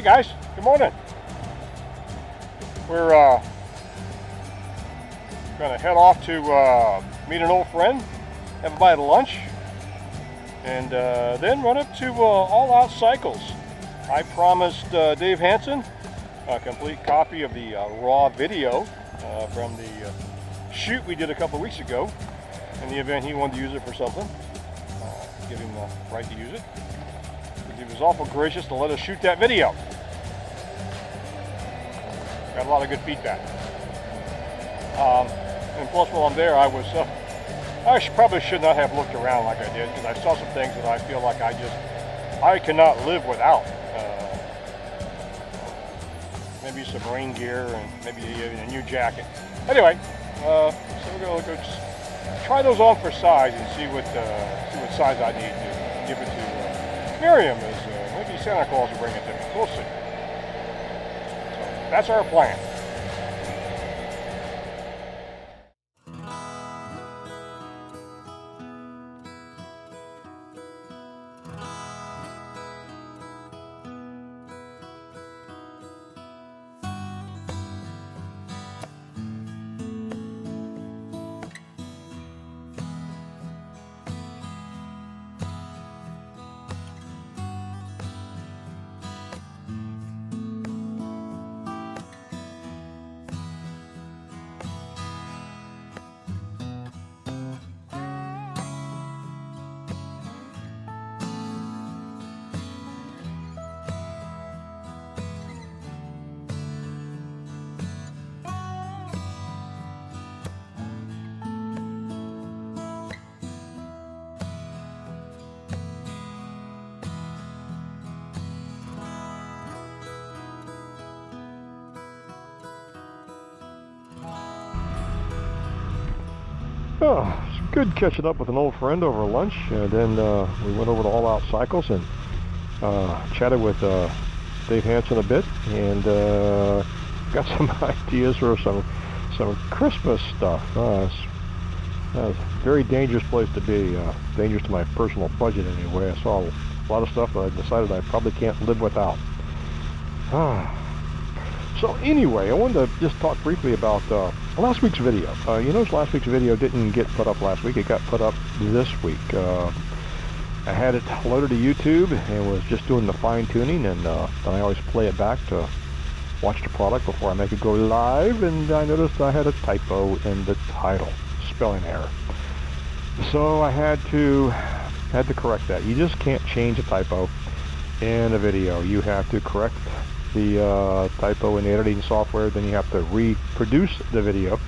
Hey guys, good morning. We're gonna head off to meet an old friend, have a bite of lunch, and then run up to All Out Cycles. I promised Dave Hansen a complete copy of the raw video from the shoot we did a couple of weeks ago in the event he wanted to use it for something. Give him the right to use it. He was awful gracious to let us shoot that video. Got a lot of good feedback. And plus, while I'm there, I probably should not have looked around like I did, because I saw some things that I feel like I cannot live without. Maybe some rain gear and maybe even a new jacket. Anyway, so we're gonna go just try those on for size and see what size I need to give it to Miriam. Maybe Santa Claus will bring it to me. We'll see. So that's our plan. Oh, it's good catching up with an old friend over lunch, and then we went over to All Out Cycles and chatted with Dave Hansen a bit, and got some ideas for some Christmas stuff. It's a very dangerous place to be, dangerous to my personal budget anyway. I saw a lot of stuff that I decided I probably can't live without. So anyway, I wanted to just talk briefly about last week's video. You notice last week's video didn't get put up last week. It got put up this week. I had it loaded to YouTube and was just doing the fine-tuning, and then I always play it back to watch the product before I make it go live, and I noticed I had a typo in the title, spelling error. So I had to correct that. You just can't change a typo in a video. You have to correct the typo in the editing software, then you have to reproduce the video,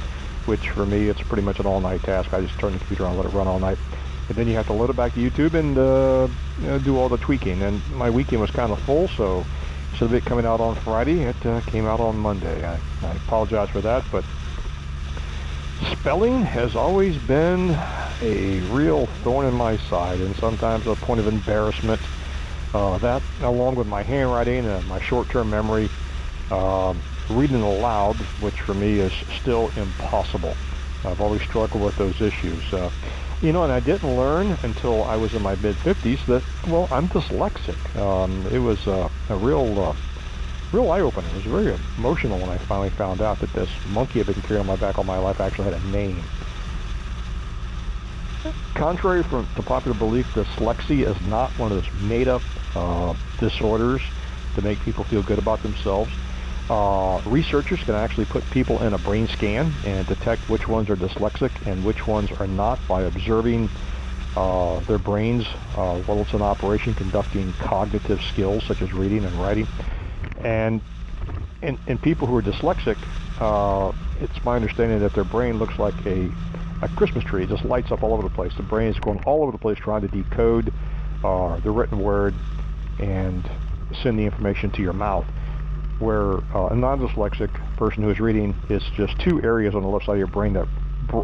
which for me it's pretty much an all-night task. I just turn the computer on, let it run all night, and then you have to load it back to YouTube and do all the tweaking. And my weekend was kind of full, so instead of it coming out on Friday, it came out on Monday. I apologize for that, but spelling has always been a real thorn in my side, and sometimes a point of embarrassment. That, along with my handwriting and my short-term memory, reading aloud, which for me is still impossible. I've always struggled with those issues. And I didn't learn until I was in my mid-50s that, well, I'm dyslexic. It was a real eye-opener. It was very emotional when I finally found out that this monkey I've been carrying on my back all my life actually had a name. Contrary to popular belief, dyslexia is not one of those made-up disorders to make people feel good about themselves. Researchers can actually put people in a brain scan and detect which ones are dyslexic and which ones are not by observing their brains while it's in operation, conducting cognitive skills such as reading and writing. And in people who are dyslexic, it's my understanding that their brain looks like a Christmas tree. It just lights up all over the place. The brain is going all over the place trying to decode the written word and send the information to your mouth. Where a non-dyslexic person who is reading, it's just two areas on the left side of your brain that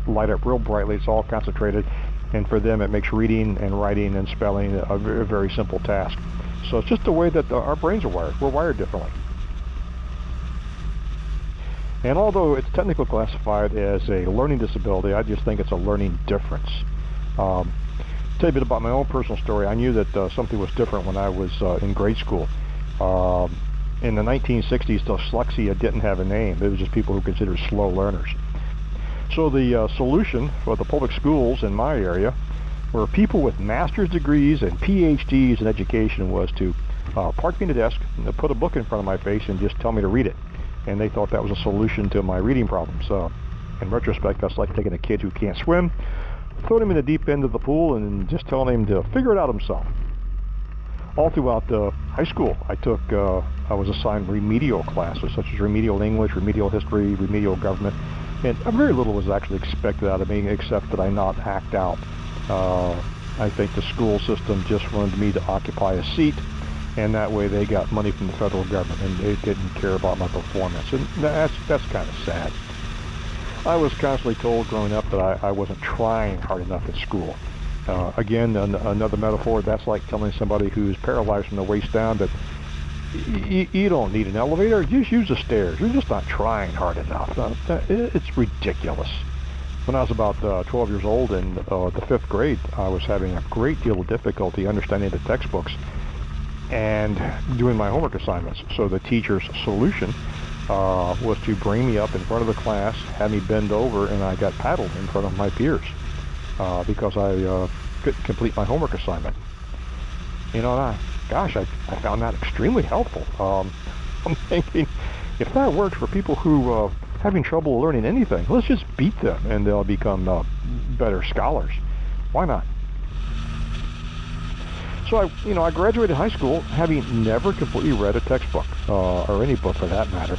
light up real brightly. It's all concentrated, and for them it makes reading and writing and spelling a very, very simple task. So it's just the way that our brains are wired. We're wired differently. And although it's technically classified as a learning disability, I just think it's a learning difference. Tell you a bit about my own personal story. I knew that something was different when I was in grade school. In the 1960s, dyslexia didn't have a name. It was just people who considered slow learners. So the solution for the public schools in my area, where people with master's degrees and PhDs in education, was to park me in the desk, put a book in front of my face, and just tell me to read it. And they thought that was a solution to my reading problems. In retrospect, that's like taking a kid who can't swim, throwing him in the deep end of the pool, and just telling him to figure it out himself. All throughout high school, I was assigned remedial classes, such as remedial English, remedial history, remedial government, and very little was actually expected out of me, except that I not act out. I think the school system just wanted me to occupy a seat, and that way they got money from the federal government, and they didn't care about my performance, and that's kind of sad. I was constantly told growing up that I wasn't trying hard enough at school. Again, another metaphor, that's like telling somebody who's paralyzed from the waist down that you don't need an elevator, just use the stairs. You're just not trying hard enough. It's ridiculous. When I was about 12 years old in the 5th grade, I was having a great deal of difficulty understanding the textbooks and doing my homework assignments. So the teacher's solution was to bring me up in front of the class, have me bend over, and I got paddled in front of my peers because I couldn't complete my homework assignment. You know, I found that extremely helpful. I'm thinking, if that works for people who having trouble learning anything, let's just beat them and they'll become better scholars. Why not? So I graduated high school having never completely read a textbook, or any book for that matter.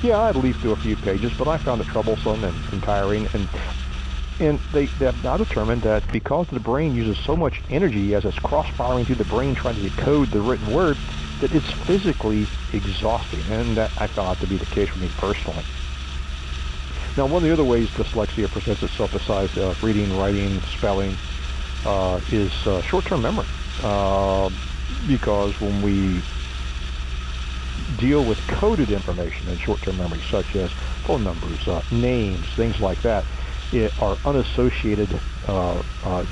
Yeah, I'd leaf through a few pages, but I found it troublesome and tiring, and they have now determined that because the brain uses so much energy as it's cross-firing through the brain trying to decode the written word, that it's physically exhausting, and that I found out to be the case for me personally. Now, one of the other ways dyslexia presents itself besides reading, writing, spelling, is short-term memory. Because when we deal with coded information in short-term memory, such as phone numbers, names, things like that, are unassociated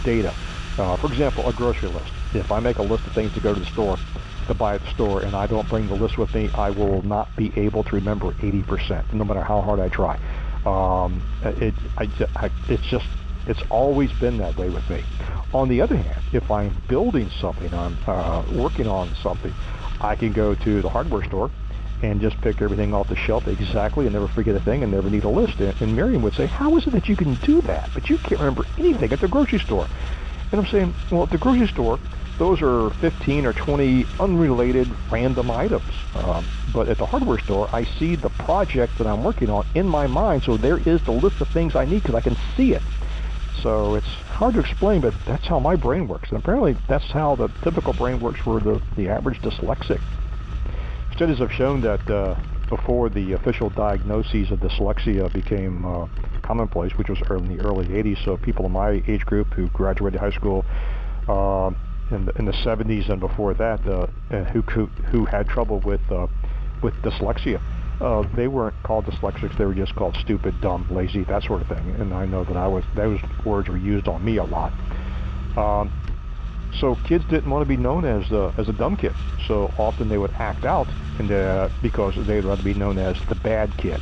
data. For example, a grocery list. If I make a list of things to go to the store, to buy at the store, and I don't bring the list with me, I will not be able to remember 80%, no matter how hard I try. It's always been that way with me. On the other hand, if I'm building something, I'm working on something, I can go to the hardware store and just pick everything off the shelf exactly and never forget a thing and never need a list. And Miriam would say, how is it that you can do that, but you can't remember anything at the grocery store? And I'm saying, well, at the grocery store, those are 15 or 20 unrelated random items. But at the hardware store, I see the project that I'm working on in my mind, so there is the list of things I need because I can see it. So it's hard to explain, but that's how my brain works. And apparently that's how the typical brain works for the average dyslexic. Studies have shown that before the official diagnoses of dyslexia became commonplace, which was in the early 80s, so people in my age group who graduated high school in the 70s and before that, who had trouble with dyslexia, they weren't called dyslexics. They were just called stupid, dumb, lazy, that sort of thing. And I know that those words were used on me a lot. So kids didn't want to be known as a dumb kid. So often they would act out, and because they'd rather be known as the bad kid.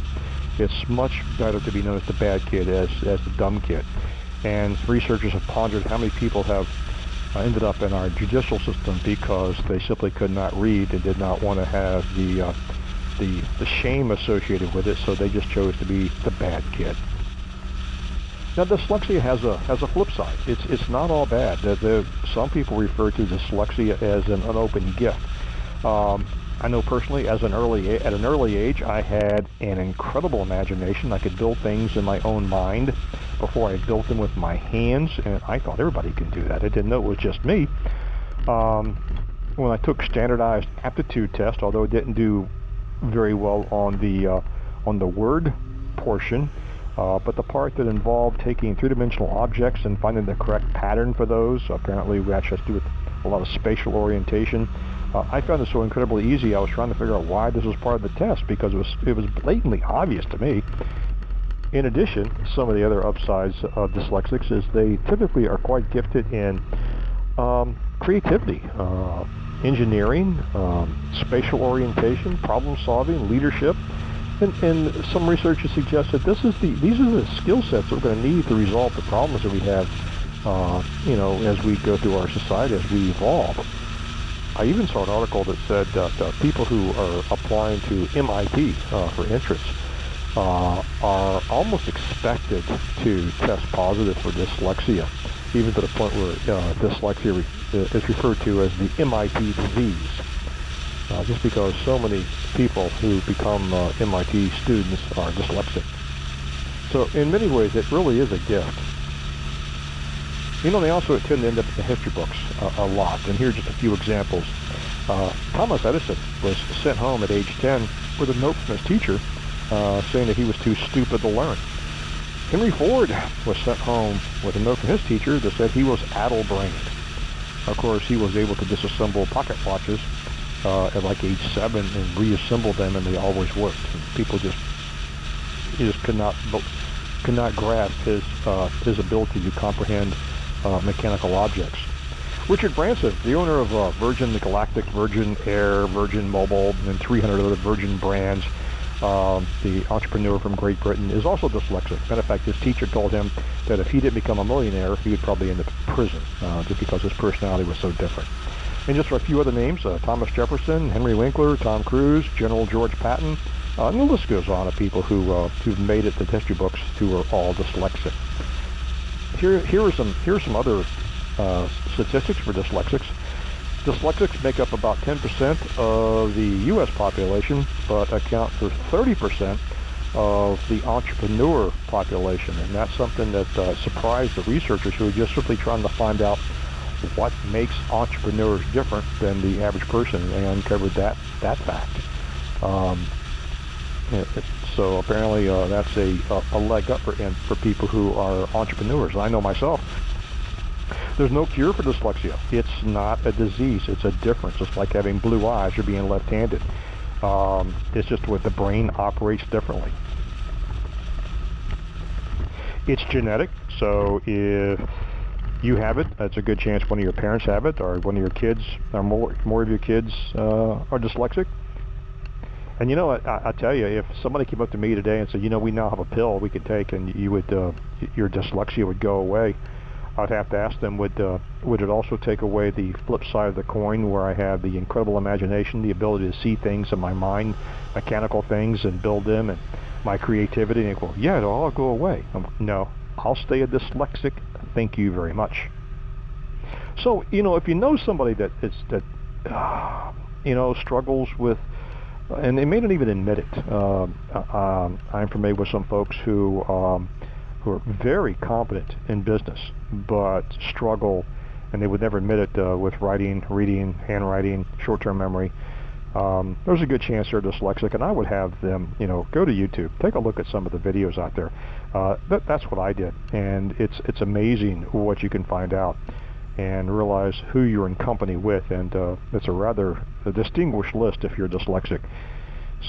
It's much better to be known as the bad kid as the dumb kid. And researchers have pondered how many people have ended up in our judicial system because they simply could not read and did not want to have the shame associated with it, so they just chose to be the bad kid. Now, dyslexia has a flip side. It's not all bad. Some people refer to dyslexia as an unopened gift. I know personally, at an early age, I had an incredible imagination. I could build things in my own mind before I built them with my hands, and I thought everybody can do that. I didn't know it was just me. When I took standardized aptitude test, although it didn't do very well on the word portion, but the part that involved taking three-dimensional objects and finding the correct pattern for those, apparently we actually have to do with a lot of spatial orientation. I found it so incredibly easy. I was trying to figure out why this was part of the test because it was blatantly obvious to me. In addition, some of the other upsides of dyslexics is they typically are quite gifted in creativity. engineering, spatial orientation, problem solving, leadership. And some research has suggested these are the skill sets that we're going to need to resolve the problems that we have, as we go through our society, as we evolve. I even saw an article that said that people who are applying to MIT for entrance are almost expected to test positive for dyslexia, even to the point where dyslexia is referred to as the MIT disease. Just because so many people who become MIT students are dyslexic. So in many ways, it really is a gift. They also tend to end up in the history books a lot. And here are just a few examples. Thomas Edison was sent home at age 10 with a note from his teacher saying that he was too stupid to learn. Henry Ford was sent home with a note from his teacher that said he was addle-brained. Of course, he was able to disassemble pocket watches at like age 7 and reassemble them, and they always worked. And people just could not grasp his ability to comprehend mechanical objects. Richard Branson, the owner of Virgin Galactic, Virgin Air, Virgin Mobile, and 300 other Virgin brands, the entrepreneur from Great Britain, is also dyslexic. Matter of fact, his teacher told him that if he didn't become a millionaire, he would probably end up in prison, just because his personality was so different. And just for a few other names, Thomas Jefferson, Henry Winkler, Tom Cruise, General George Patton, and the list goes on of people who've made it to history books who are all dyslexic. Here are some other statistics for dyslexics. Dyslexics make up about 10% of the U.S. population, but account for 30% of the entrepreneur population. And that's something that surprised the researchers who were just simply trying to find out what makes entrepreneurs different than the average person, and they uncovered that fact. So apparently that's a leg up for people who are entrepreneurs. And I know myself. There's no cure for dyslexia. It's not a disease. It's a difference. It's like having blue eyes or being left-handed. It's just what the brain operates differently. It's genetic, so if you have it, that's a good chance one of your parents have it, or one of your kids, or more of your kids are dyslexic. And I tell you, if somebody came up to me today and said, we now have a pill we could take and your dyslexia would go away, I'd have to ask them, would it also take away the flip side of the coin, where I have the incredible imagination, the ability to see things in my mind, mechanical things, and build them, and my creativity? And they go, yeah, it'll all go away. No, I'll stay a dyslexic. Thank you very much. So, if you know somebody that struggles with, and they may not even admit it. I'm familiar with some folks who are very competent in business, but struggle, and they would never admit it, with writing, reading, handwriting, short-term memory. There's a good chance they're dyslexic, and I would have them, go to YouTube, take a look at some of the videos out there. That's what I did, and it's amazing what you can find out and realize who you're in company with, and it's a distinguished list if you're dyslexic.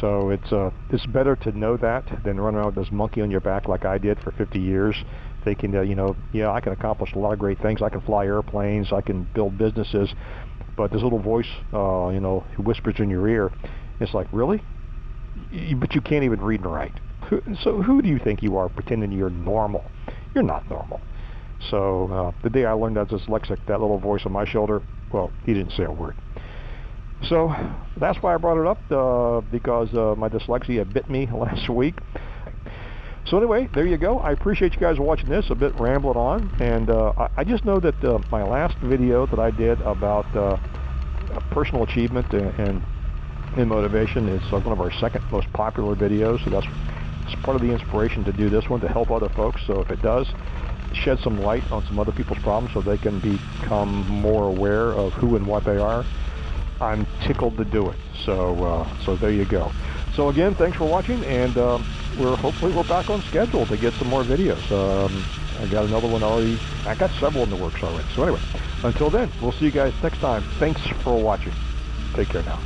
So it's better to know that than run around with this monkey on your back like I did for 50 years, thinking that, I can accomplish a lot of great things. I can fly airplanes, I can build businesses, but this little voice, who whispers in your ear, it's like, really? But you can't even read and write. So who do you think you are, pretending you're normal? You're not normal. So the day I learned I was dyslexic, that little voice on my shoulder, well, he didn't say a word. So that's why I brought it up, because my dyslexia bit me last week. So anyway, there you go. I appreciate you guys watching this, a bit rambling on. And I just know that my last video that I did about personal achievement and motivation is one of our second most popular videos. So it's part of the inspiration to do this one, to help other folks. So if it does shed some light on some other people's problems so they can become more aware of who and what they are, I'm tickled to do it. So there you go. So again, thanks for watching, and hopefully we're back on schedule to get some more videos. I got another one already. I got several in the works already. So anyway, until then, we'll see you guys next time. Thanks for watching. Take care now.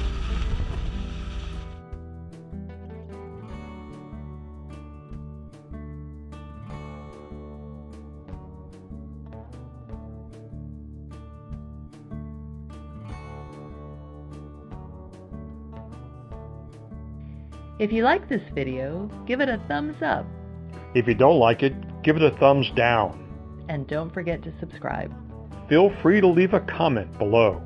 If you like this video, give it a thumbs up. If you don't like it, give it a thumbs down. And don't forget to subscribe. Feel free to leave a comment below.